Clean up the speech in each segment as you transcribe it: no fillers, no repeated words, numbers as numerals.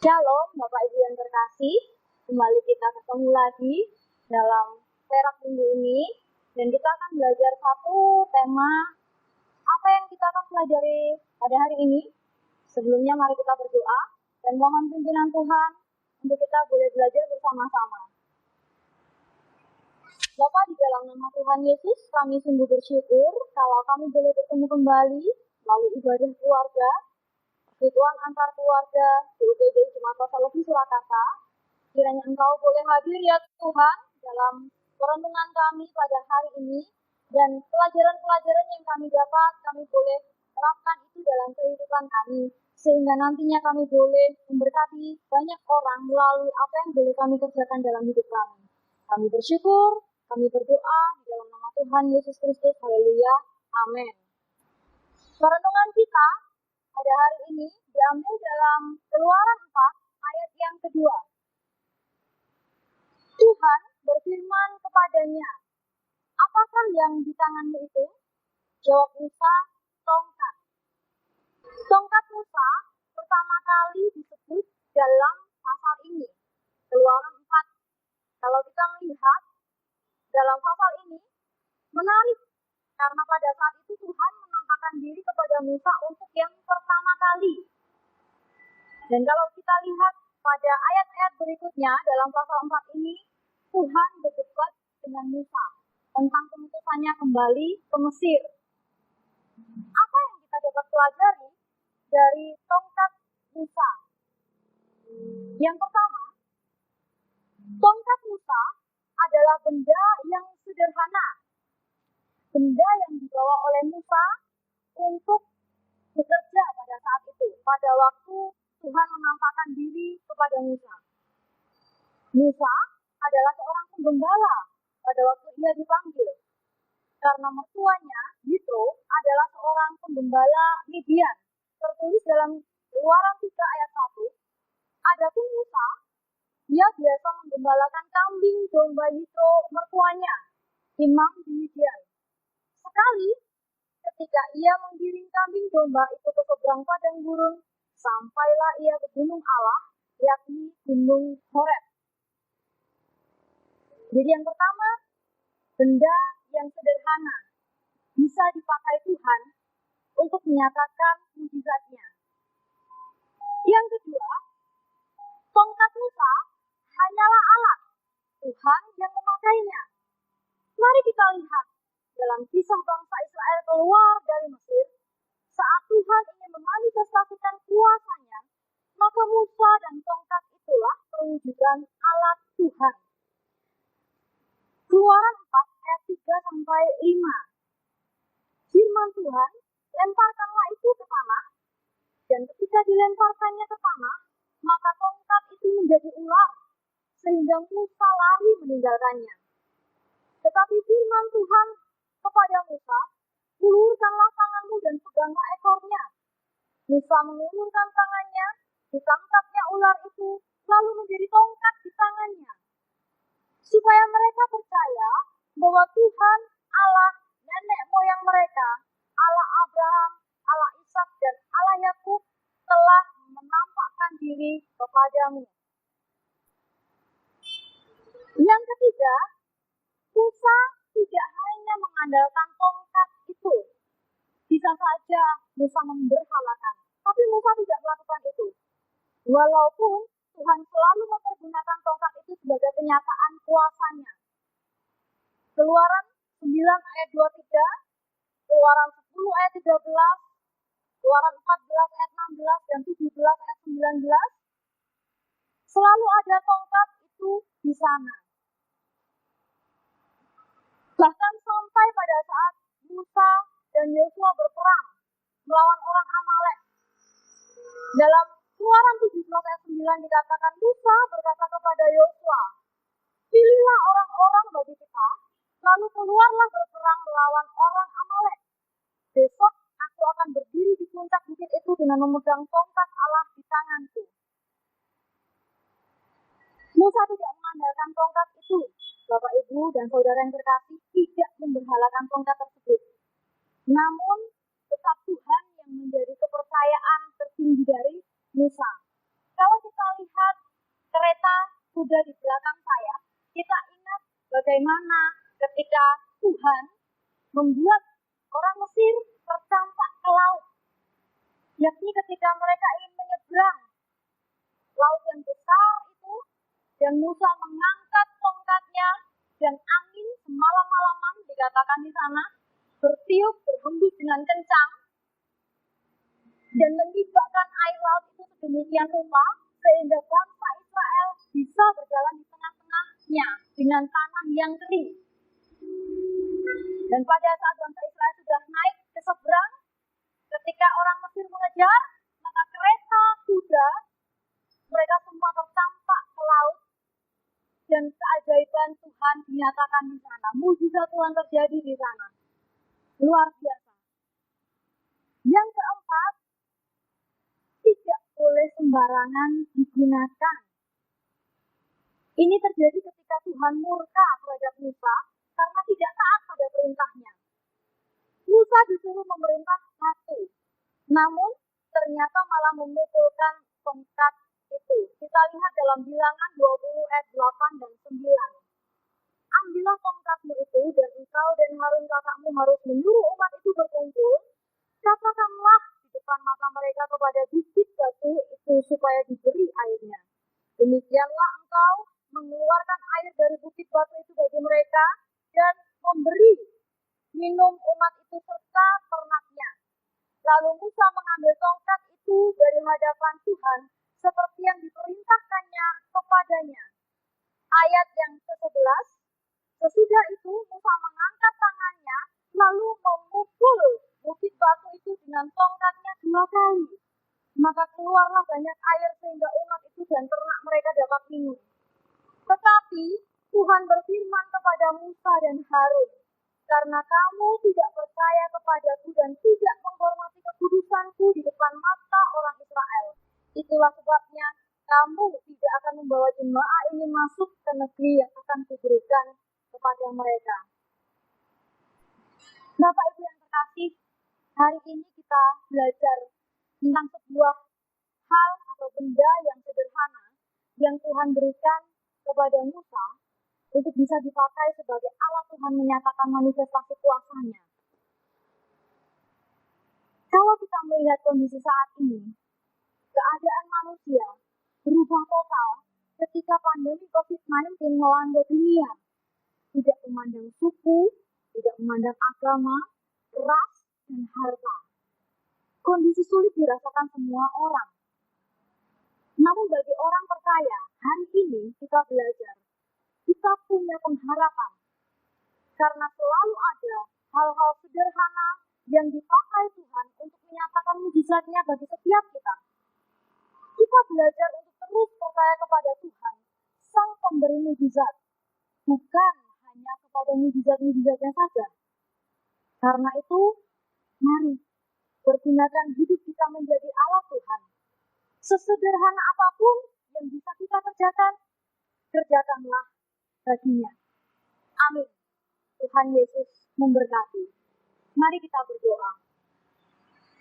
Shalom Bapak Ibu yang terkasih, kembali kita ketemu lagi dalam perak minggu ini, dan kita akan belajar satu tema. Apa yang kita akan pelajari pada hari ini? Sebelumnya mari kita berdoa dan mohon pimpinan Tuhan untuk kita boleh belajar bersama-sama. Bapa, di dalam nama Tuhan Yesus, kami sungguh bersyukur kalau kami boleh bertemu kembali melalui ibadah keluarga, persekutuan antar keluarga di UPD Jemaat Pasalopi Surakarta. Kiranya Engkau boleh hadir ya Tuhan dalam perenungan kami pada hari ini, dan pelajaran-pelajaran yang kami dapat, kami boleh terapkan itu dalam kehidupan kami, sehingga nantinya kami boleh memberkati banyak orang melalui apa yang boleh kami kerjakan dalam hidup kami. Kami bersyukur, kami berdoa di dalam nama Tuhan Yesus Kristus. Haleluya. Amin. Perenungan kita pada hari ini diambil dalam Keluaran 4 ayat yang kedua. Tuhan berfirman kepadanya, "Apakah yang di tanganmu itu?" Jawab Musa, "Tongkat." Tongkat Musa pertama kali disebut dalam pasal ini, Keluaran 4. Kalau kita melihat dalam pasal ini, menarik karena pada saat itu Tuhan menampakkan diri kepada Musa untuk yang pertama kali. Dan kalau kita lihat pada ayat-ayat berikutnya dalam pasal 4 ini, Tuhan berdebat dengan Musa tentang keputusannya kembali ke Mesir. Apa yang kita dapat pelajari dari tongkat Musa? Yang pertama, tongkat Musa adalah benda yang sederhana. Benda yang dibawa oleh Musa untuk bekerja pada saat itu, pada waktu Tuhan menampakkan diri kepada Musa. Musa adalah seorang penggembala pada waktu ia dipanggil, karena mertuanya, Yitro, adalah seorang penggembala Midian. Tertulis dalam Keluaran 3 ayat 1, adapun Musa, dia biasa menggembalakan kambing domba Yitro mertuanya, imam di Midian. Sekali, ketika ia menggiring kambing domba itu ke seberang padang gurun, sampailah ia ke gunung Allah, yakni Gunung Horeb. Jadi yang pertama, benda yang sederhana bisa dipakai Tuhan untuk menyatakan mujizatnya. Yang kedua, tongkat Musa hanyalah alat, Tuhan yang memakainya. Mari kita lihat dalam kisah bangsa Israel keluar dari Mesir, saat Tuhan ingin memanifestasikan kuasanya, maka Musa dan tongkat itulah perwujudan alat Tuhan. Keluaran 4 ayat 3-5. Firman Tuhan, "Lemparkanlah itu ke tanah," dan ketika dilemparkannya ke tanah, maka tongkat itu menjadi ular, sehingga Musa lari meninggalkannya. Tetapi firman Tuhan kepada Musa, "Ulurkanlah tanganmu dan peganglah ekornya." Musa mengulurkan tangannya, ditangkapnya ular itu, lalu menjadi tongkat di tangannya. Supaya mereka percaya bahwa Tuhan Allah nenek moyang mereka, Allah Abraham, Allah Ishak, dan Allah Yakub telah menampakkan diri kepadamu. Yang ketiga, Musa tidak hanya mengandalkan tongkat itu. Bisa saja Musa memberhalakan, tapi Musa tidak melakukan itu. Walaupun Tuhan selalu mempergunakan tongkat itu sebagai penyataan kuasanya. Keluaran 9 ayat 23, Keluaran 10 ayat 13, Keluaran 14 ayat 16 dan 17 ayat 19, selalu ada tongkat itu di sana. Bahkan sampai pada saat Musa dan Yosua berperang melawan orang Amalek. Dalam Keluaran 17 ayat 9 dikatakan, Musa berkata kepada Yosua, "Pilihlah orang-orang bagi kita, lalu keluarlah berperang melawan orang Amalek. Besok aku akan berdiri di puncak bukit itu dengan memegang tongkat Allah di tanganku." Musa tidak mengandalkan tongkat itu. Bapak, Ibu, dan saudara yang terkasih, tidak memberhalakan tongkat tersebut. Namun, tetap Tuhan yang menjadi kepercayaan tertinggi dari Musa. Kalau kita kereta kuda di belakang saya, kita ingat bagaimana ketika Tuhan membuat orang Mesir tercampak ke laut, yakni ketika mereka ingin menyeberang laut yang besar itu, dan Musa mengangkat tongkatnya, dan angin semalam-malaman dikatakan di sana bertiup berhembus dengan kencang dan menyibakkan air laut itu sedemikian rupa sehingga bangsa Israel bisa berjalan di tengah-tengahnya dengan tanah yang kering. Dan pada saat bangsa Israel sudah naik ke seberang, ketika orang Mesir mengejar, maka kereta kuda mereka semua tercampak ke laut, dan keajaiban Tuhan dinyatakan di sana. Mujizat Tuhan terjadi di sana. Luar biasa. Yang keempat, tidak boleh sembarangan digunakan. Ini terjadi ketika Tuhan murka terhadap Musa karena tidak taat pada perintahnya. Musa disuruh memerintah batu, namun ternyata malah memukulkan tongkat itu. Kita lihat dalam Bilangan 20 ayat 8 dan 9. Ambillah tongkatmu itu, dan engkau dan Harun kakakmu harus menyuruh umat itu berkumpul. Katakanlah di depan mata mereka kepada bukit batu itu supaya diberi airnya. Demikianlah engkau mengeluarkan air dari bukit batu itu bagi mereka, dan memberi minum umat itu serta ternaknya. Lalu Musa mengambil tongkat itu dari hadapan Tuhan, seperti yang diperintahkannya kepadanya. Ayat yang ke-11, sesudah itu Musa mengangkat tangannya, lalu memukul bukit batu itu dengan tongkatnya 2 kali. Maka keluarlah banyak air sehingga umat itu dan ternak mereka dapat minum. Tetapi Tuhan berfirman kepada Musa dan Harun, karena kamu tidak percaya kepadaku dan tidak menghormati kekudusanku di depan mata orang Israel, itulah sebabnya kamu tidak akan membawa jemaah ini masuk ke negeri yang akan kuberikan kepada mereka. Bapak Ibu yang terkasih, hari ini kita belajar tentang sebuah hal atau benda yang sederhana yang Tuhan berikan kepada Musa untuk bisa dipakai sebagai alat Tuhan menyatakan manifestasi kuasa-Nya. Kalau kita melihat kondisi saat ini, keadaan manusia berubah total ketika pandemi COVID-19 melanda dunia. Tidak memandang suku, tidak memandang agama, ras, dan harta. Kondisi sulit dirasakan semua orang. Namun bagi orang percaya, hari ini kita belajar, kita punya pengharapan. Karena selalu ada hal-hal sederhana yang dipakai Tuhan untuk menyatakan mujizat-Nya bagi setiap kita. Kita belajar untuk terus percaya kepada Tuhan, Sang Pemberi mujizat, bukan hanya kepada mujizat-mujizatnya saja. Karena itu, mari pergunakan hidup kita menjadi alat Tuhan. Sesederhana apapun yang bisa kita kerjakan, kerjakanlah baginya. Amin. Tuhan Yesus memberkati. Mari kita berdoa.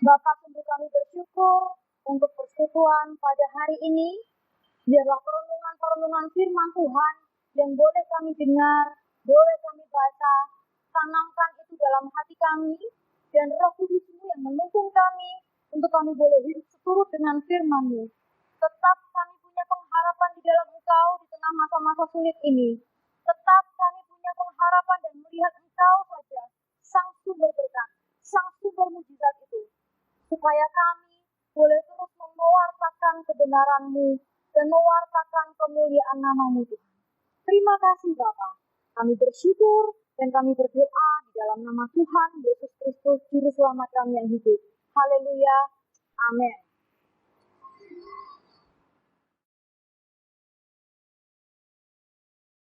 Bapa, sungguh kami bersyukur untuk persekutuan pada hari ini. Biarlah perenungan-perenungan firman Tuhan yang boleh kami dengar, boleh kami baca, tanamkan itu dalam hati kami, dan Roh Kudus-Mu yang menuntun kami untuk kami boleh hidup seturut dengan firman-Mu. Tetap kami punya pengharapan di dalam Engkau di tengah masa-masa sulit ini. Tetap kami punya pengharapan dan melihat Engkau saja, Sang Sumber berkat, Sang Sumber mujizat itu. Supaya kami boleh terus mewartakan kebenaran-Mu dan mewartakan kemuliaan nama-Mu Tuhan. Terima kasih Bapa. Kami bersyukur dan kami berdoa di dalam nama Tuhan Yesus Kristus, Juru Selamat kami yang hidup. Haleluya. Amin.